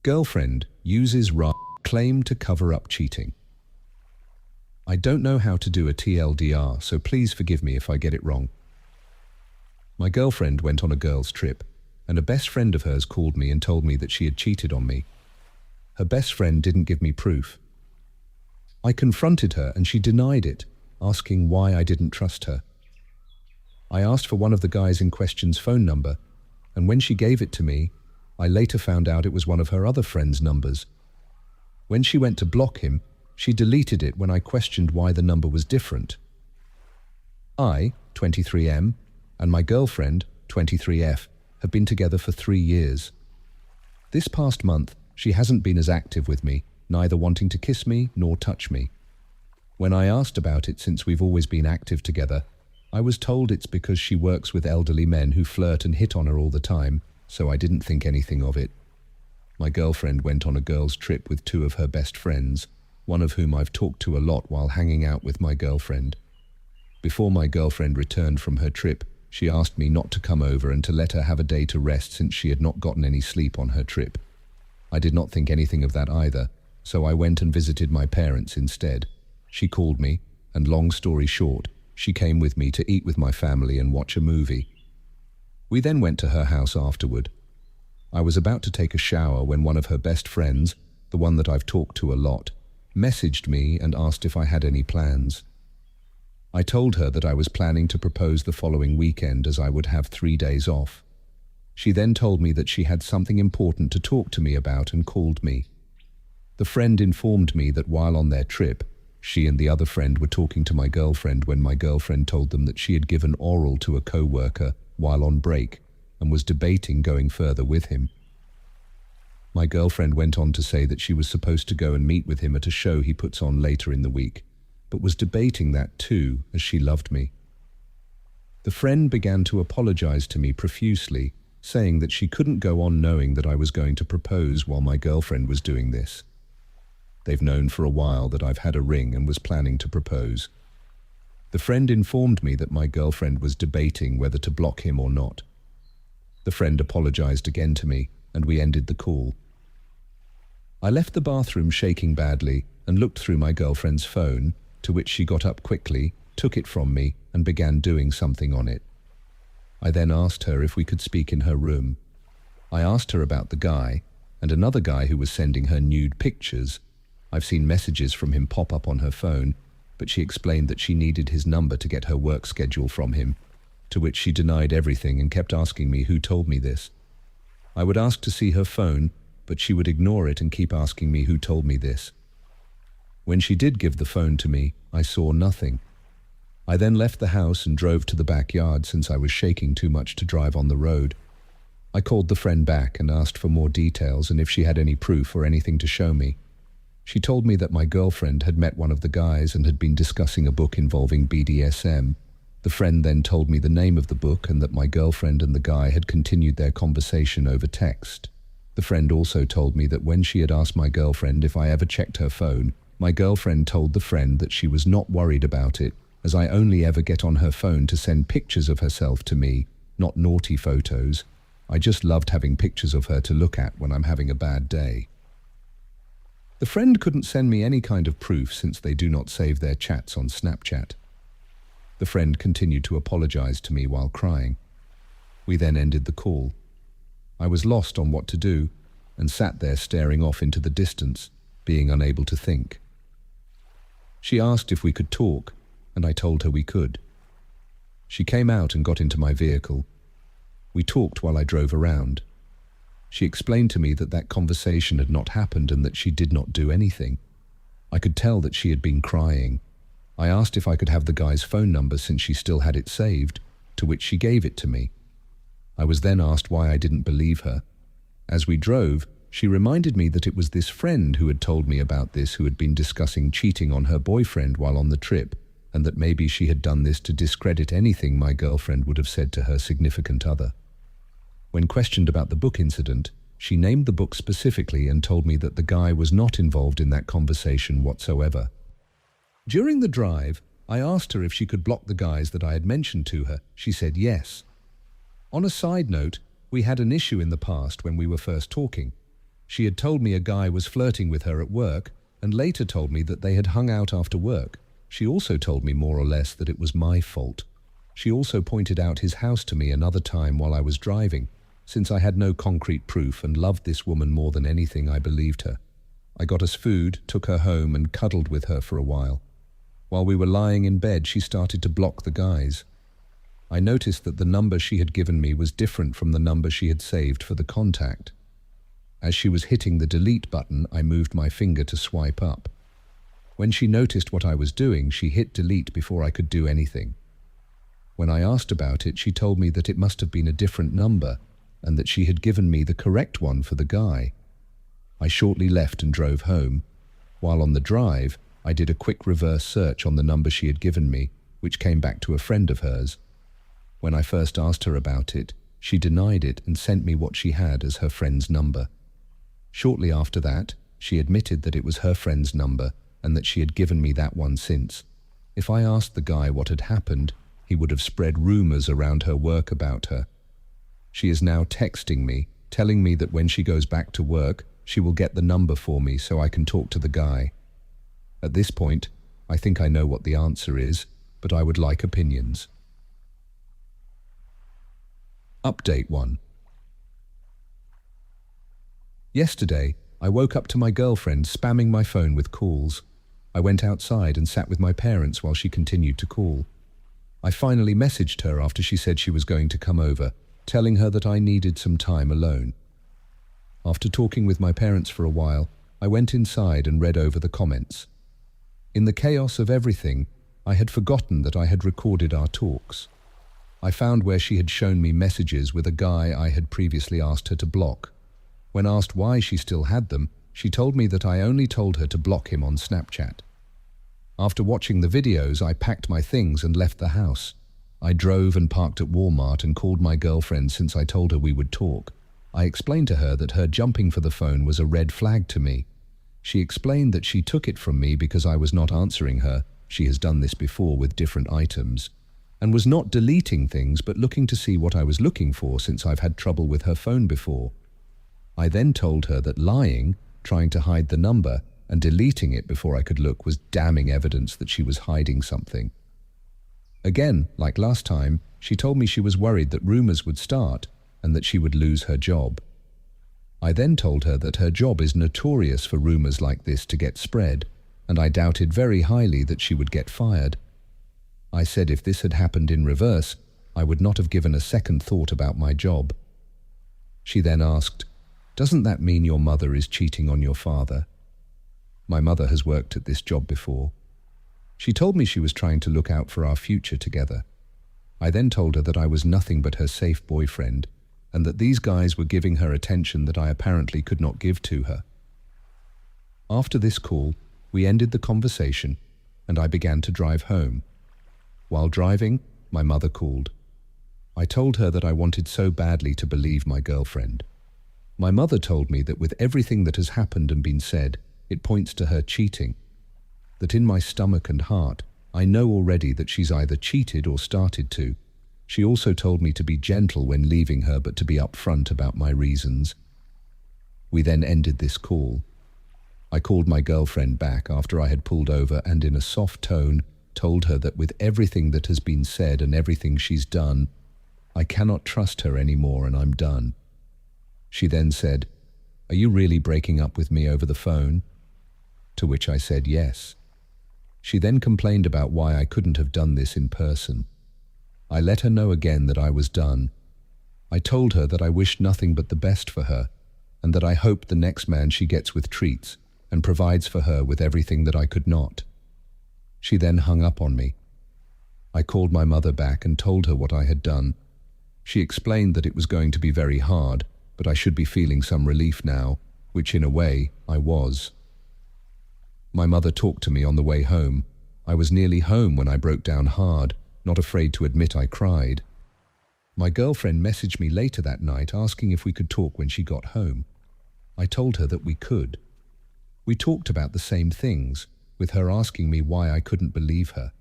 Girlfriend uses claim to cover up cheating. I don't know how to do a TLDR, so please forgive me if I get it wrong. My girlfriend went on a girls' trip, and a best friend of hers called me and told me that she had cheated on me. Her best friend didn't give me proof. I confronted her and she denied it, asking why I didn't trust her. I asked for one of the guys in question's phone number, and when she gave it to me, I later found out it was one of her other friend's numbers. When she went to block him, she deleted it when I questioned why the number was different. I, 23M, and my girlfriend, 23F, have been together for 3 years. This past month, she hasn't been as active with me, neither wanting to kiss me nor touch me. When I asked about it, since we've always been active together, I was told it's because she works with elderly men who flirt and hit on her all the time, so I didn't think anything of it. My girlfriend went on a girls' trip with 2 of her best friends, one of whom I've talked to a lot while hanging out with my girlfriend. Before my girlfriend returned from her trip, she asked me not to come over and to let her have a day to rest since she had not gotten any sleep on her trip. I did not think anything of that either, so I went and visited my parents instead. She called me, and long story short, she came with me to eat with my family and watch a movie. We then went to her house afterward. I was about to take a shower when one of her best friends, the one that I've talked to a lot, messaged me and asked if I had any plans. I told her that I was planning to propose the following weekend as I would have 3 days off. She then told me that she had something important to talk to me about and called me. The friend informed me that while on their trip, she and the other friend were talking to my girlfriend when my girlfriend told them that she had given oral to a co-worker while on break and was debating going further with him. My girlfriend went on to say that she was supposed to go and meet with him at a show he puts on later in the week, but was debating that too, as she loved me. The friend began to apologize to me profusely, saying that she couldn't go on knowing that I was going to propose while my girlfriend was doing this. They've known for a while that I've had a ring and was planning to propose. The friend informed me that my girlfriend was debating whether to block him or not. The friend apologized again to me, and we ended the call. I left the bathroom shaking badly and looked through my girlfriend's phone, to which she got up quickly, took it from me, and began doing something on it. I then asked her if we could speak in her room. I asked her about the guy, and another guy who was sending her nude pictures. I've seen messages from him pop up on her phone, but she explained that she needed his number to get her work schedule from him, to which she denied everything and kept asking me who told me this. I would ask to see her phone, but she would ignore it and keep asking me who told me this. When she did give the phone to me, I saw nothing. I then left the house and drove to the backyard since I was shaking too much to drive on the road. I called the friend back and asked for more details and if she had any proof or anything to show me. She told me that my girlfriend had met one of the guys and had been discussing a book involving BDSM. The friend then told me the name of the book and that my girlfriend and the guy had continued their conversation over text. The friend also told me that when she had asked my girlfriend if I ever checked her phone, my girlfriend told the friend that she was not worried about it, as I only ever get on her phone to send pictures of herself to me, not naughty photos. I just loved having pictures of her to look at when I'm having a bad day. The friend couldn't send me any kind of proof since they do not save their chats on Snapchat. The friend continued to apologize to me while crying. We then ended the call. I was lost on what to do and sat there staring off into the distance, being unable to think. She asked if we could talk, and I told her we could. She came out and got into my vehicle. We talked while I drove around. She explained to me that that conversation had not happened and that she did not do anything. I could tell that she had been crying. I asked if I could have the guy's phone number since she still had it saved, to which she gave it to me. I was then asked why I didn't believe her. As we drove, she reminded me that it was this friend who had told me about this, who had been discussing cheating on her boyfriend while on the trip, and that maybe she had done this to discredit anything my girlfriend would have said to her significant other. When questioned about the book incident, she named the book specifically and told me that the guy was not involved in that conversation whatsoever. During the drive, I asked her if she could block the guys that I had mentioned to her. She said yes. On a side note, we had an issue in the past when we were first talking. She had told me a guy was flirting with her at work, and later told me that they had hung out after work. She also told me more or less that it was my fault. She also pointed out his house to me another time while I was driving. Since I had no concrete proof and loved this woman more than anything, I believed her. I got us food, took her home, and cuddled with her for a while. While we were lying in bed, she started to block the guys. I noticed that the number she had given me was different from the number she had saved for the contact. As she was hitting the delete button, I moved my finger to swipe up. When she noticed what I was doing, she hit delete before I could do anything. When I asked about it, she told me that it must have been a different number and that she had given me the correct one for the guy. I shortly left and drove home. While on the drive, I did a quick reverse search on the number she had given me, which came back to a friend of hers. When I first asked her about it, she denied it and sent me what she had as her friend's number. Shortly after that, she admitted that it was her friend's number and that she had given me that one since. If I asked the guy what had happened, he would have spread rumors around her work about her. She is now texting me, telling me that when she goes back to work, she will get the number for me so I can talk to the guy. At this point, I think I know what the answer is, but I would like opinions. Update 1. Yesterday, I woke up to my girlfriend spamming my phone with calls. I went outside and sat with my parents while she continued to call. I finally messaged her after she said she was going to come over, telling her that I needed some time alone. After talking with my parents for a while, I went inside and read over the comments. In the chaos of everything, I had forgotten that I had recorded our talks. I found where she had shown me messages with a guy I had previously asked her to block. When asked why she still had them, she told me that I only told her to block him on Snapchat. After watching the videos, I packed my things and left the house. I drove and parked at Walmart and called my girlfriend since I told her we would talk. I explained to her that her jumping for the phone was a red flag to me. She explained that she took it from me because I was not answering her, she has done this before with different items, and was not deleting things but looking to see what I was looking for since I've had trouble with her phone before. I then told her that lying, trying to hide the number, and deleting it before I could look was damning evidence that she was hiding something. Again, like last time, she told me she was worried that rumors would start and that she would lose her job. I then told her that her job is notorious for rumors like this to get spread, and I doubted very highly that she would get fired. I said if this had happened in reverse, I would not have given a second thought about my job. She then asked, "Doesn't that mean your mother is cheating on your father?" My mother has worked at this job before. She told me she was trying to look out for our future together. I then told her that I was nothing but her safe boyfriend, and that these guys were giving her attention that I apparently could not give to her. After this call, we ended the conversation, and I began to drive home. While driving, my mother called. I told her that I wanted so badly to believe my girlfriend. My mother told me that with everything that has happened and been said, it points to her cheating. That in my stomach and heart, I know already that she's either cheated or started to. She also told me to be gentle when leaving her, but to be upfront about my reasons. We then ended this call. I called my girlfriend back after I had pulled over and in a soft tone told her that with everything that has been said and everything she's done, I cannot trust her anymore and I'm done. She then said, "Are you really breaking up with me over the phone?" To which I said yes. She then complained about why I couldn't have done this in person. I let her know again that I was done. I told her that I wished nothing but the best for her, and that I hoped the next man she gets with treats and provides for her with everything that I could not. She then hung up on me. I called my mother back and told her what I had done. She explained that it was going to be very hard, but I should be feeling some relief now, which in a way I was. My mother talked to me on the way home. I was nearly home when I broke down hard, not afraid to admit I cried. My girlfriend messaged me later that night asking if we could talk when she got home. I told her that we could. We talked about the same things, with her asking me why I couldn't believe her.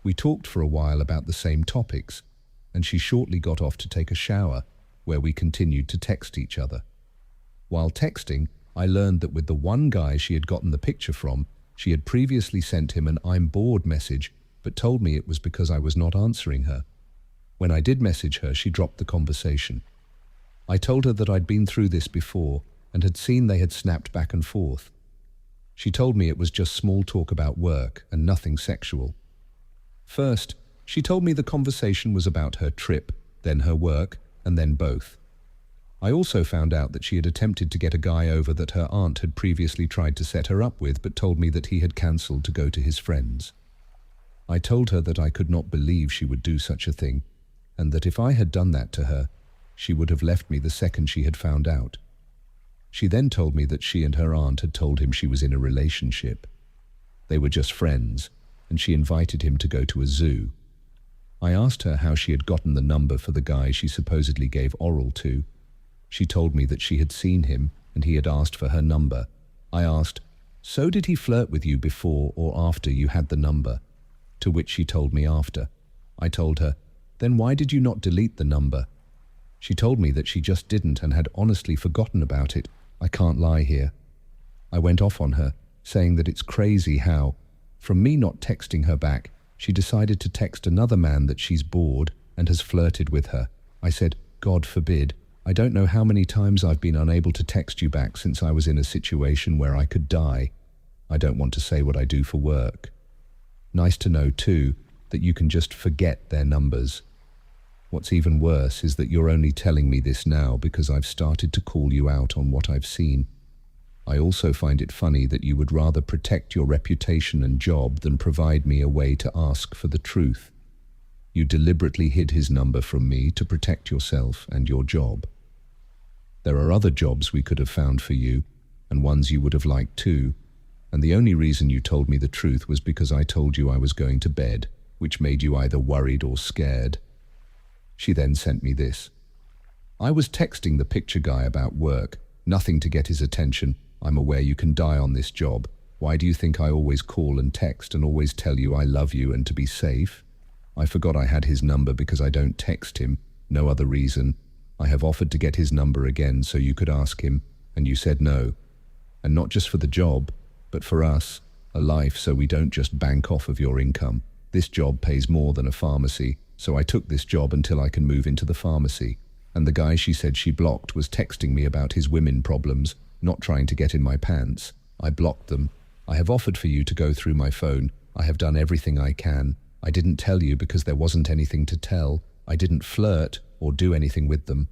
We talked for a while about the same topics, and she shortly got off to take a shower, where we continued to text each other. While texting, I learned that with the one guy she had gotten the picture from, she had previously sent him an "I'm bored" message, but told me it was because I was not answering her. When I did message her, she dropped the conversation. I told her that I'd been through this before and had seen they had snapped back and forth. She told me it was just small talk about work and nothing sexual. First, she told me the conversation was about her trip, then her work, and then both. I also found out that she had attempted to get a guy over that her aunt had previously tried to set her up with, but told me that he had cancelled to go to his friends. I told her that I could not believe she would do such a thing, and that if I had done that to her, she would have left me the second she had found out. She then told me that she and her aunt had told him she was in a relationship. They were just friends, and she invited him to go to a zoo. I asked her how she had gotten the number for the guy she supposedly gave oral to. She told me that she had seen him and he had asked for her number. I asked, "So did he flirt with you before or after you had the number?" To which she told me after. I told her, "Then why did you not delete the number?" She told me that she just didn't and had honestly forgotten about it. I can't lie here. I went off on her, saying that it's crazy how, from me not texting her back, she decided to text another man that she's bored and has flirted with her. I said, "God forbid. I don't know how many times I've been unable to text you back since I was in a situation where I could die. I don't want to say what I do for work." Nice to know, too, that you can just forget their numbers. What's even worse is that you're only telling me this now because I've started to call you out on what I've seen. I also find it funny that you would rather protect your reputation and job than provide me a way to ask for the truth. You deliberately hid his number from me to protect yourself and your job. There are other jobs we could have found for you, and ones you would have liked too, and the only reason you told me the truth was because I told you I was going to bed, which made you either worried or scared. She then sent me this. "I was texting the picture guy about work, nothing to get his attention. I'm aware you can die on this job. Why do you think I always call and text and always tell you I love you and to be safe? I forgot I had his number because I don't text him, no other reason. I have offered to get his number again so you could ask him, and you said no. And not just for the job, but for us, a life so we don't just bank off of your income. This job pays more than a pharmacy, so I took this job until I can move into the pharmacy. And the guy she said she blocked was texting me about his women problems, not trying to get in my pants. I blocked them. I have offered for you to go through my phone. I have done everything I can. I didn't tell you because there wasn't anything to tell. I didn't flirt or do anything with them."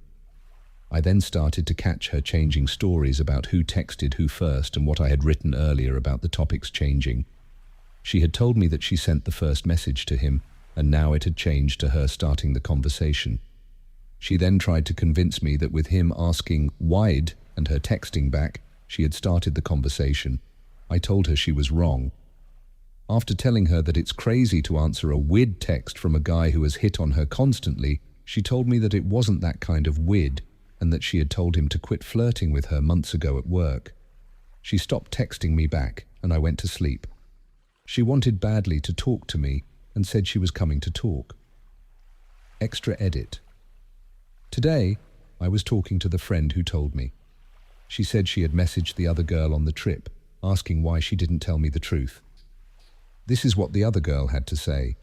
I then started to catch her changing stories about who texted who first and what I had written earlier about the topics changing. She had told me that she sent the first message to him, and now it had changed to her starting the conversation. She then tried to convince me that with him asking "why'd" and her texting back, she had started the conversation. I told her she was wrong. After telling her that it's crazy to answer a "wid" text from a guy who has hit on her constantly, she told me that it wasn't that kind of "wid" and that she had told him to quit flirting with her months ago at work. She stopped texting me back, and I went to sleep. She wanted badly to talk to me and said she was coming to talk. Extra edit. Today, I was talking to the friend who told me. She said she had messaged the other girl on the trip, asking why she didn't tell me the truth. This is what the other girl had to say.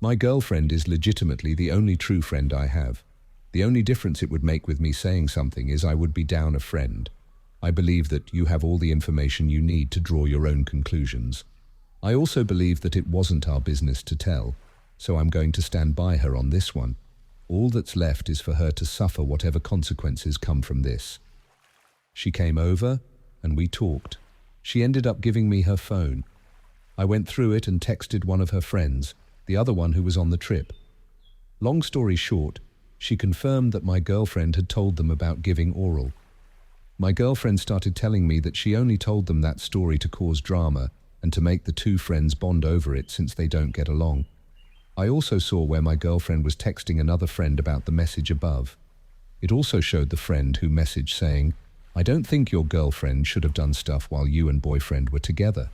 "My girlfriend is legitimately the only true friend I have. The only difference it would make with me saying something is I would be down a friend. I believe that you have all the information you need to draw your own conclusions. I also believe that it wasn't our business to tell, so I'm going to stand by her on this one. All that's left is for her to suffer whatever consequences come from this." She came over, and we talked. She ended up giving me her phone. I went through it and texted one of her friends, the other one who was on the trip. Long story short, she confirmed that my girlfriend had told them about giving oral. My girlfriend started telling me that she only told them that story to cause drama and to make the two friends bond over it since they don't get along. I also saw where my girlfriend was texting another friend about the message above. It also showed the friend who messaged saying, "I don't think your girlfriend should have done stuff while you and boyfriend were together."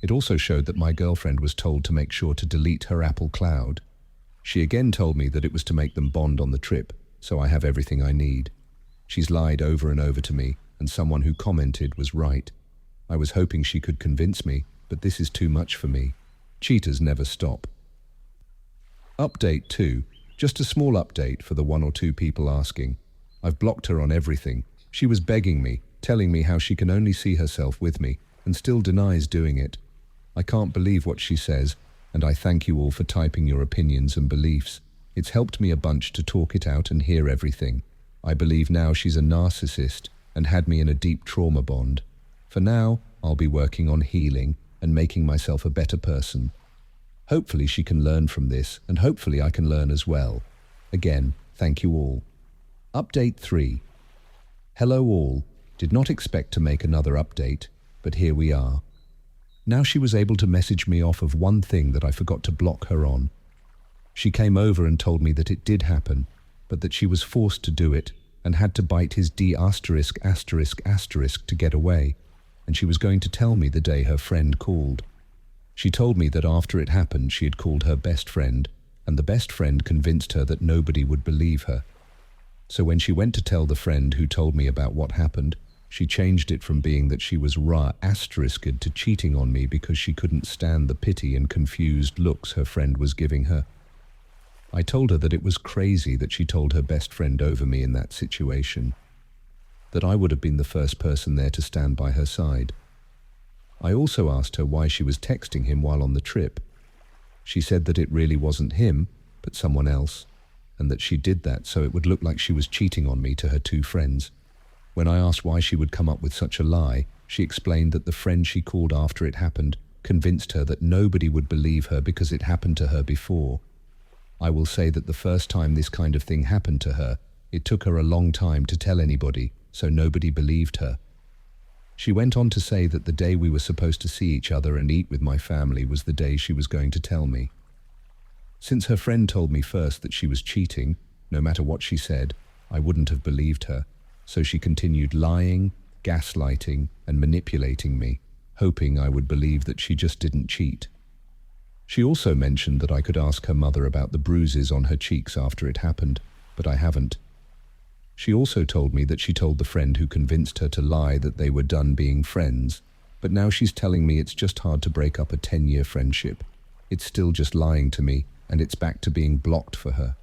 It also showed that my girlfriend was told to make sure to delete her Apple Cloud. She again told me that it was to make them bond on the trip, so I have everything I need. She's lied over and over to me, and someone who commented was right. I was hoping she could convince me, but this is too much for me. Cheaters never stop. Update 2. Just a small update for the 1 or 2 people asking. I've blocked her on everything. She was begging me, telling me how she can only see herself with me, and still denies doing it. I can't believe what she says, and I thank you all for typing your opinions and beliefs. It's helped me a bunch to talk it out and hear everything. I believe now she's a narcissist and had me in a deep trauma bond. For now, I'll be working on healing and making myself a better person. Hopefully she can learn from this, and hopefully I can learn as well. Again, thank you all. Update 3. Hello all. Did not expect to make another update, but here we are. Now she was able to message me off of one thing that I forgot to block her on. She came over and told me that it did happen, but that she was forced to do it and had to bite his D*** to get away, and she was going to tell me the day her friend called. She told me that after it happened she had called her best friend, and the best friend convinced her that nobody would believe her. So when she went to tell the friend who told me about what happened, she changed it from being that she was to cheating on me because she couldn't stand the pity and confused looks her friend was giving her. I told her that it was crazy that she told her best friend over me in that situation, that I would have been the first person there to stand by her side. I also asked her why she was texting him while on the trip. She said that it really wasn't him, but someone else, and that she did that so it would look like she was cheating on me to her 2 friends. When I asked why she would come up with such a lie, she explained that the friend she called after it happened convinced her that nobody would believe her because it happened to her before. I will say that the first time this kind of thing happened to her, it took her a long time to tell anybody, so nobody believed her. She went on to say that the day we were supposed to see each other and eat with my family was the day she was going to tell me. Since her friend told me first that she was cheating, no matter what she said, I wouldn't have believed her, so she continued lying, gaslighting, and manipulating me, hoping I would believe that she just didn't cheat. She also mentioned that I could ask her mother about the bruises on her cheeks after it happened, but I haven't. She also told me that she told the friend who convinced her to lie that they were done being friends, but now she's telling me it's just hard to break up a 10-year friendship. It's still just lying to me, and it's back to being blocked for her.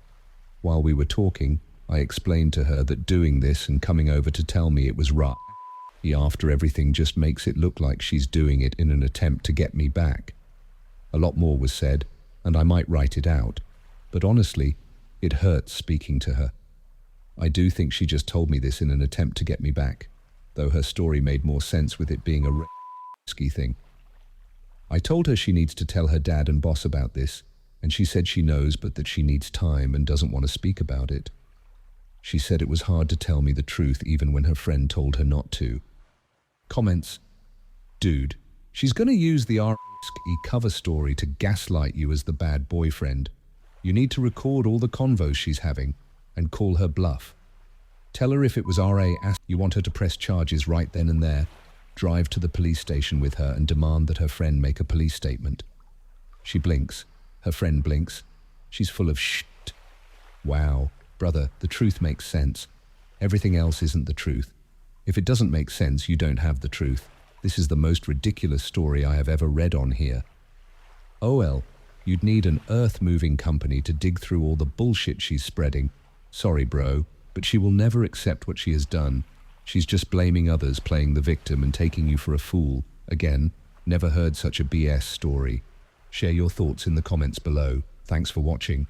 While we were talking, I explained to her that doing this and coming over to tell me it was after everything just makes it look like she's doing it in an attempt to get me back. A lot more was said, and I might write it out, but honestly, it hurts speaking to her. I do think she just told me this in an attempt to get me back, though her story made more sense with it being a risky thing. I told her she needs to tell her dad and boss about this, and she said she knows but that she needs time and doesn't want to speak about it. She said it was hard to tell me the truth even when her friend told her not to. Comments. Dude, she's gonna use the cover story to gaslight you as the bad boyfriend. You need to record all the convos she's having and call her bluff. Tell her if it was you want her to press charges right then and there. Drive to the police station with her and demand that her friend make a police statement. She blinks. Her friend blinks. She's full of shit. Wow, brother, the truth makes sense. Everything else isn't the truth. If it doesn't make sense, you don't have the truth. This is the most ridiculous story I have ever read on here. OL, you'd need an earth-moving company to dig through all the bullshit she's spreading. Sorry, bro, but she will never accept what she has done. She's just blaming others, playing the victim and taking you for a fool. Again, never heard such a BS story. Share your thoughts in the comments below. Thanks for watching.